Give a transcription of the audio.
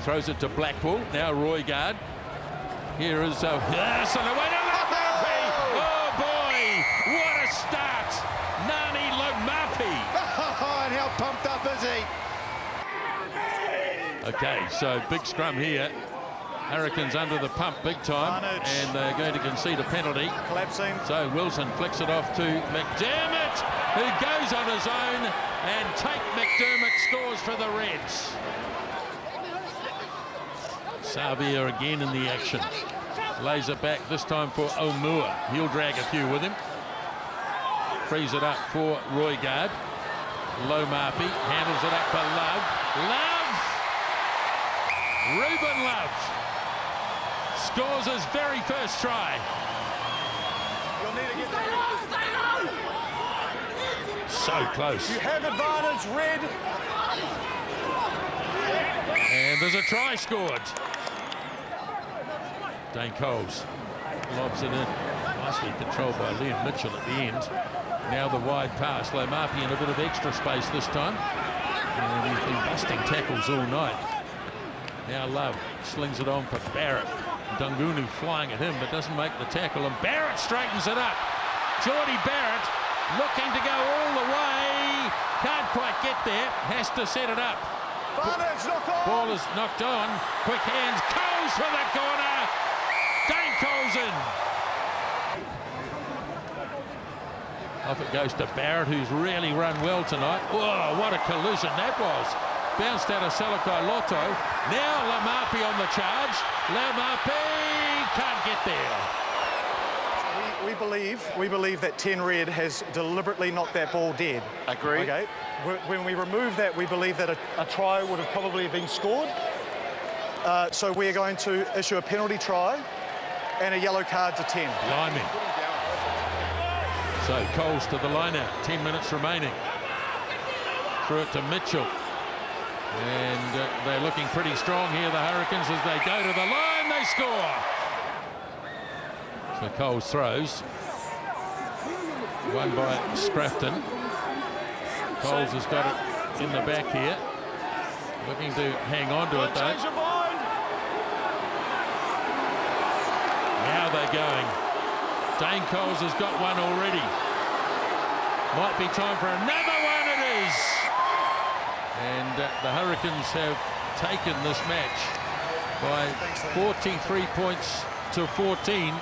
throws it to Blackpool. Now Roygard. Here is yes, and away to Lomapi. Oh boy, what a start! Nani Lomapi. And how pumped up is he? Okay, so big scrum here. Hurricanes under the pump big time, and they're going to concede a penalty. Collapsing. So Wilson flicks it off to McDermott, who goes on his own, and Tate McDermott scores for the Reds. Savia again in the action. Lays it back, this time for O'Moore. He'll drag a few with him. Frees it up for Roygard. Lomapi handles it up for Love. Love! Ruben Love scores his very first try. You'll need to get So close. You have advantage, Red. And there's a try scored. Dane Coles lobs it in. Nicely controlled by Liam Mitchell at the end. Now the wide pass. Lomapi in a bit of extra space this time. And he's been busting tackles all night. Now Love slings it on for Barrett. Dungunu flying at him but doesn't make the tackle. And Barrett straightens it up. Geordie Barrett looking to go all the way. Can't quite get there. Has to set it up. Ball is knocked on. Quick hands. Coles for the corner. Dane Coles in. Off it goes to Barrett, who's really run well tonight. Whoa, what a collision that was. Bounced out of Salakai Lotto. Now Lomapi on the charge. Lomapi can't get there. We believe that 10 Red has deliberately knocked that ball dead. Agreed. Okay. When we remove that, we believe that a try would have probably been scored. So we're going to issue a penalty try and a yellow card to 10. Lineman. So Coles to the line out. 10 minutes remaining. Threw it to Mitchell. And they're looking pretty strong here, the Hurricanes, as they go to the line, they score. So Coles throws. Won by Scrafton. Coles has got it in the back here. Looking to hang on to it though. Now they're going. Dane Coles has got one already. Might be time for another one, it is. And the Hurricanes have taken this match by 43 points to 14.